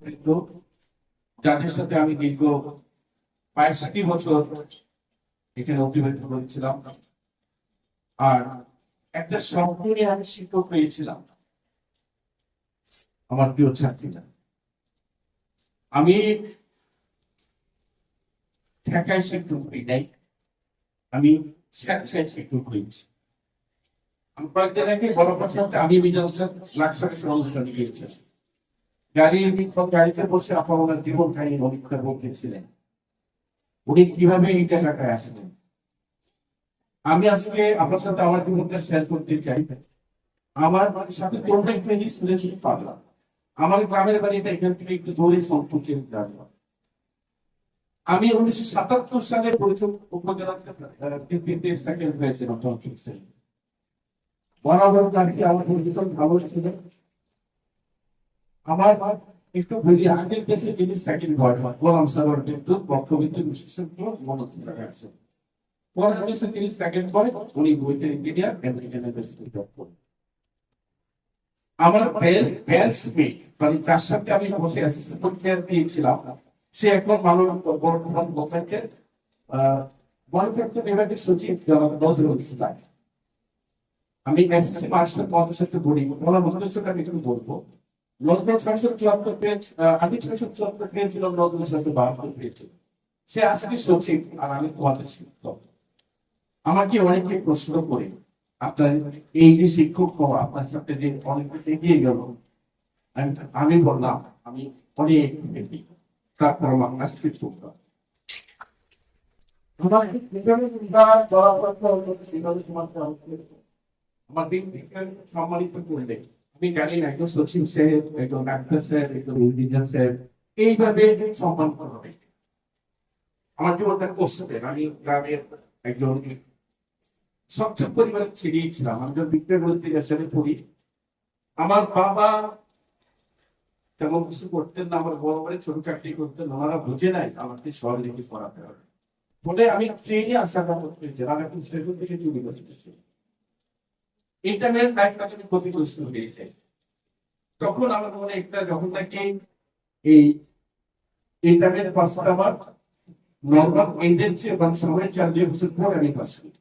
কিন্তু যাদের সাথে আমি দীর্ঘ ৬২ বছর এখানে অতিবাহিত করেছিলাম, আর একটা স্বপ্ন নিয়ে আমি শিক্ষক হয়েছিলাম। আমার প্রিয় ছাত্রীরা, আমি ঢাকায় শিক্ষক হই নাই, আমি স্বেচ্ছায় শিক্ষক হয়েছি। আমি কয়েকদিন আগে বড়পার সাথে আমি লাক্সারের অনুষ্ঠানে গিয়েছি। গাড়িতে বসে আপা ওনার জীবন কাহিনী অনেকটা বলতেছিলেন, উনি কিভাবে এই জায়গাটায় আসলেন। আমি আজকে আপনার সাথে আমার জীবনটা শেয়ার করতে চাই। আমার সাথে তোমরা একটু ইন্সপিরেশন পাবো। আমার গ্রামের বাড়িটা এখান থেকে একটু দূরে সংকোচের গ্রাম। আমি 1977 সালে পরিচয় উপজেলাতে সেকেন্ড হয়েছিলাম। বরাবর গাড়িটি আমার ভীষণ ভালো ছিল। আমার একটু বলি আগে দেশে যিনি সেকেন্ড হয় গোলাম সাগর বিদ্যুৎ পক্ষবিদ্যুৎ বিশেষজ্ঞ মনোযোগ আছে। পরের দেশে তিনি সেকেন্ড করে, উনি বইটের ইঞ্জিনিয়ার আমেরিকান ইউনিভার্সিটি জব করেন। আমার বেঞ্চমেট মানে যার সাথে আমি বসে অ্যাসিস্ট্যান্ট পরীক্ষা দিয়েছিলাম, সে এখন বর্তমান গভর্নমেন্টের গণতন্ত্র বিভাগের সচিব জনাব নজরুল ইসলাম। আমি এসএসসি মাস্টার পদের সাথে বলি, ওনার উদ্দেশ্যটা আমি একটু বলবো। নজরুল 674 পেজ, আমি 674 পেয়েছিলাম, নজরুল 672 পেয়েছিল। সে আজকে সচিব আর আমি তোমাদের শিক্ষক। আমাকে অনেকে প্রশ্ন করে, আপনার এই যে শিক্ষক হওয়া আপনার সাথে যে অনেক এগিয়ে গেল, আমি বললাম আমি অনেক হ্যাপি। তারপর আমার আজকে প্রোগ্রাম আমার দিক থেকে সম্মানিত করলে আমি জানি না একজন সচিব সাহেব, একজন ডাক্তার সাহেব, একজন ইঞ্জিনিয়ার সাহেব এইভাবে সম্মান করা হবে। আমার জীবনটা করছে আমি গ্রামের একজন সচ্ছল পরিবারের ছেড়েই ছিলাম। আমি যখন বিক্রয় পড়ি, আমার বাবা তেমন কিছু করতেন না, আমার বড় বড় ছোট চাকরি করতেন, ওনারা বুঝে নাই আমাকে শহরে লিখে পড়াতে হবে বলে আমি ট্রেনে আসা যাওয়া করতেছি। রাজাপুর স্টেশন থেকে ইউনিভার্সিটি ইন্টারনেট লাইফটা যদি ক্ষতিগ্রস্ত হয়ে যায়, তখন আমার মনে একটা যখন নাকি এই ইন্টারনেট পাসটা আমার নর্মাল এজের চেয়ে বা সময়ের 4-2 বছর পরে আমি পাস করি।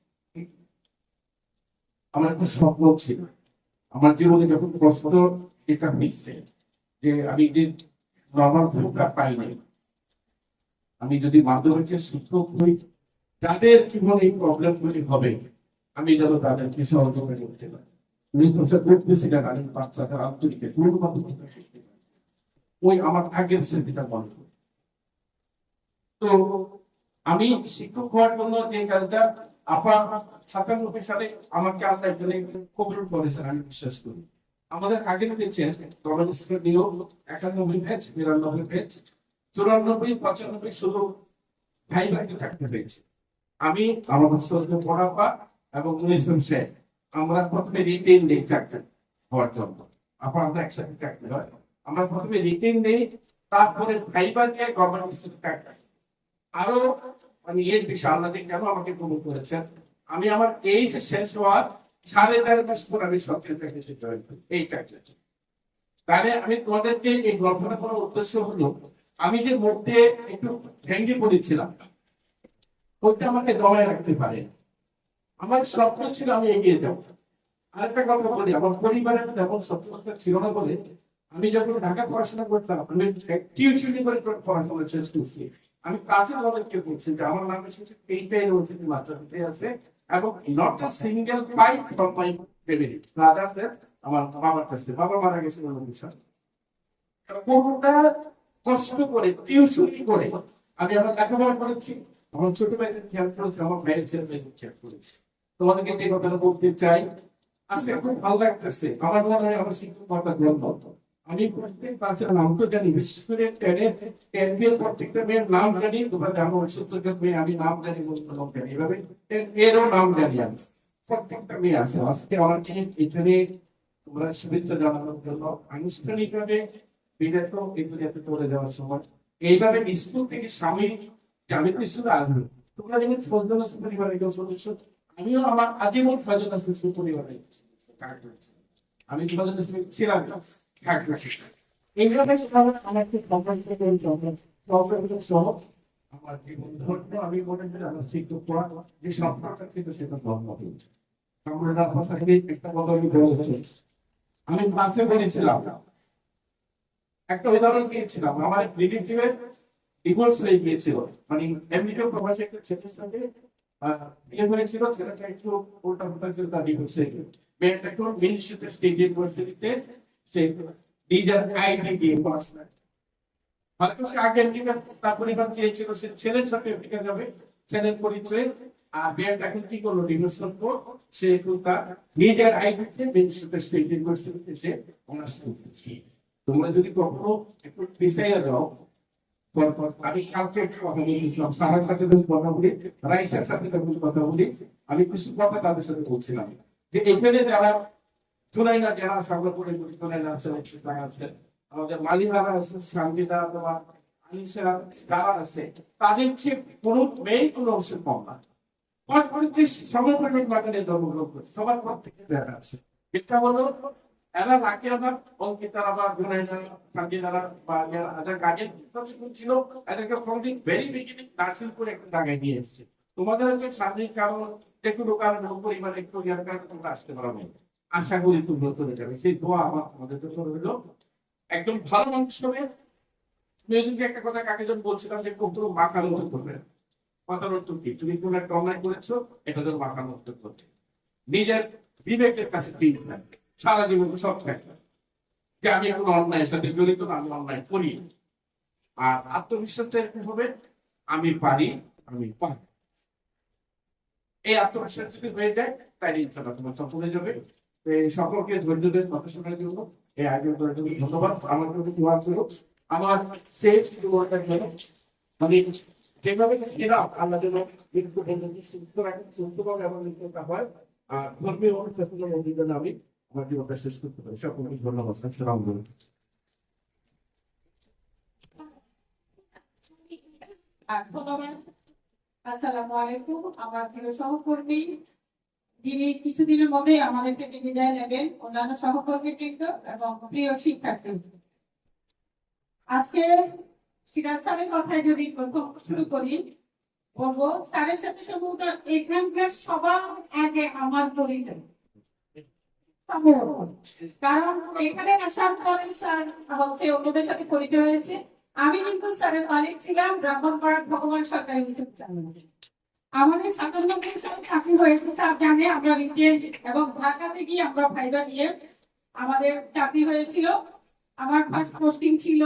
আমার একটা স্বপ্ন ছিল, আমার জীবনে যখন কষ্ট এটা হয়েছে যে আমি যে নর্মাল সুখটা পাইনি, আমি যদি মাধ্যমিকের শিক্ষক হই, তাদের জীবনে এই প্রবলেম গুলি হবে, আমি যেন তাদেরকে সহযোগিতা করতে পারি। করতেছিলেন আমি বাচ্চাদের আন্তরিকে ওই আমার আগের স্মৃতিটা মনে করি। তো আমি শিক্ষক হওয়ার জন্য যে কাজটা আপা 97 সালে আমাকে আল্লাহ এখানে কবুল করেছেন আমি বিশ্বাস করি। আমাদের আগে পেয়েছেন গভর্নমেন্ট স্কুলের নিয়োগ 91 ব্যাচ, 92 ব্যাচ, 94, 95 শুধু ভাই ভাইতে থাকতে হয়েছে। আমি আমার সঙ্গে পড়াপা এবং 19 সালে আমরা প্রথমে রিটেন দিই চাকরি হওয়ার জন্য। আমরা একসাথে চাকরি হয়, আমরা প্রথমে রিটেন দিই, তারপরে ভাইবা দিয়ে গভর্নমেন্ট স্কুলে চাকরি। আরো মানে এর বিষয় আল্লাহ কেন আমাকে কবুল করেছেন। আমি আমার এই যে শেষ হওয়ার 4.5 মাস পর আমি সরকারি চাকরিতে জয়েন করি, এই চাকরিতে। তাহলে আমি তোমাদেরকে এই গল্পটা করার উদ্দেশ্য হলো, আমি যে মধ্যে একটু ভেঙে পড়েছিলাম ওইটা আমাকে দমায় রাখতে পারে। আমার স্বপ্ন ছিল আমি এগিয়ে যাবো। আরেকটা কথা বলি, আমার পরিবারের তেমন সচ্ছলতা ছিল না বলে আমি যখন ঢাকা পড়াশোনা করতাম, আমি টিউশনি করে পড়াশোনা শেষ করছি। আমি ক্লাসে অনেককে বলছি যে আমার নাম এইটা ইউনিভার্সিটি মাস্টার ডিগ্রি আছে এবং not a single pipe from my family ব্রাদারদের, আমার বাবার কাছে, বাবা মারা গেছে বিষয় পুরোটা কষ্ট করে টিউশনি করে আমি আমার লেখাপড়া করেছি। আমার ছোট ভাইদের খেয়াল করেছি, আমার ভাইয়ের ছেলে মেয়েদের খেয়াল করেছি। তোমাদেরকে এই কথাটা বলতে চাই, আজকে খুব ভালো লাগতেছে। আমার মনে হয় আমার শিক্ষকতা গল্প আমি প্রত্যেক ক্লাসের নাম তো জানি, বিশেষ করে প্রত্যেকটা মেয়ের নাম জানি। তোমরা জানো 70 জন মেয়ে আমি নাম জানি, লোক জানি, এভাবে এরও নাম জানি আমি। প্রত্যেকটা মেয়ে আছে। আজকে আমাকে এখানে তোমরা শুভেচ্ছা জানানোর জন্য আনুষ্ঠানিকভাবে বিদায়িত এগুলিতে চলে যাওয়ার সময় এইভাবে স্কুল থেকে স্বামী আমি স্কুলে আসবো। তোমরা যেমন ফজল হাসান পরিবারের কেউ সদস্য, আমিও আমার আজীবন ফজল হাসান পরিবারের আমি ফজল হাসান ছিলাম। এইভাবে সবাই আমার খুব কম্পারিজেন সহ আমার জীবন ধন্য আমি মনে করি আমার শিক্ষক পড়া যে সম্পর্কটা ছিল সেটা ধর্ম আমরা কথা থেকে একটা কথা আমি বলছি আমি ক্লাসে বলেছিলাম একটা উদাহরণ দিয়েছিলাম আমার রিলেটিভের ডিভোর্স হয়ে গিয়েছিল মানে এমনিতেও প্রবাসী একটা ছেলের সঙ্গে বিয়ে হয়েছিল ছেলেটা একটু উল্টা উল্টা ছিল তার ডিভোর্স হয়ে গেল মেয়েটা এখন মিনিস্ট্রিতে স্টেট ইউনিভার্সিটিতে সে নিজের আইডি দিয়ে পড়াশোনা হয়তো সে আগে আমেরিকা তার পরিবার চেয়েছিল সে ছেলের সাথে আমেরিকা যাবে ছেলের পরিচয়ে আর মেয়েটা এখন কি করলো ডিভোর্স পর সে এখন তার নিজের আইডিতে মিনিস্ট্রিতে স্টেট ইউনিভার্সিটিতে সে অনার্স করতেছে তোমরা যদি কখনো একটু পিছাইয়া দাও তারপর আমি কালকে একটা কথা বলতেছিলাম সারার সাথে যখন কথা বলি রাইসের সাথে যখন কথা বলি আমি কিছু কথা তাদের সাথে বলছিলাম যে এখানে যারা চুনাইনা যারা আছে আমরা পরে বলি চুনাইনা আছে আছে আমাদের মালিহারা আছে শান্তিদা অথবা আনিসা যারা আছে তাদের চেয়ে কোনো মেয়ে কোনো অংশ কম না সমগ্র বাগানে ধর্মগ্রহণ করে সবার পর থেকে দেখা আছে এটা হলো এরা লাকি আমার অঙ্কিতারা বা গুনাইনা শান্তিদারা বা যারা গার্ডিয়ান ছিল এদেরকে from the very beginning nursing করে একটা জায়গায় নিয়ে এসছে তোমাদের হচ্ছে শারীরিক কারণ টেকুনো কারণ পরিবার একটু ইয়ার কারণে তোমরা আসতে পারো না আশা করি তোমরা চলে যাবে সেই দোয়া আমার তোমাদের জন্য রইলো একদম ভালো মানুষ হবে মেয়েদেরকে একটা কথা কাকে যখন বলছিলাম যে কখনো মাখার মতো করবে না কথার অর্থ কি তুমি কোন একটা অন্যায় করেছো এটা যেন মাখার মতো করতে নিজের বিবেকের কাছে ঠিক থাকবে সারা জীবন সব থাকবে যে আমি কোনো অন্যায়ের সাথে জড়িত না আমি অন্যায় করি আর আত্মবিশ্বাসটা এরকম হবে আমি পারি আমি পারি এই আত্মবিশ্বাস যদি হয়ে যায় তাই ইনশাআল্লাহ তোমার সফল হয়ে যাবে এই সকলকে ধৈর্য দেন কথা শোনার জন্য এই আয়োজন করার জন্য ধন্যবাদ আমার জন্য দোয়া করো আমার স্টেজ দুয়াটার জন্য মানে যেভাবে ছিলাম আল্লাহ যেন একটু সুস্থ রাখেন সুস্থভাবে আমার মৃত্যুটা হয় আর ধর্মীয় অনুষ্ঠানের মধ্যে যেন আমি আমার জীবনটা শেষ করতে পারি সকলকে ধন্যবাদ আসসালামু আলাইকুম ধন্যবাদ। আসসালামু আলাইকুম আমার প্রিয় সহকর্মী যিনি কিছুদিনের মধ্যে আমাদেরকে বিদায় নেবেন অন্যান্য সহকর্মীবৃন্দ এবং প্রিয় শিক্ষার্থী আজকে সিরাজ স্যারের কথায় যদি প্রথম শুরু করি বলবো স্যারের সাথে সম্ভবত এখানকার সবার আগে আমার পরিচয় কারণ এখানে আসার পরে স্যার হচ্ছে অন্যদের সাথে পরিচয় হয়েছে আমি কিন্তু স্যারের মালিক ছিলাম ব্রাহ্মণপাড়া ভগবান সরকারি উচ্চ বিদ্যালয়ে আমাদের 97 সালে চাকরি হয়েছে স্যার জানে আমরা রিটেন এবং ঢাকাতে গিয়ে আমরা ভাইবা নিয়ে আমাদের চাকরি হয়েছিল আমার ফার্স্ট পোস্টিং ছিল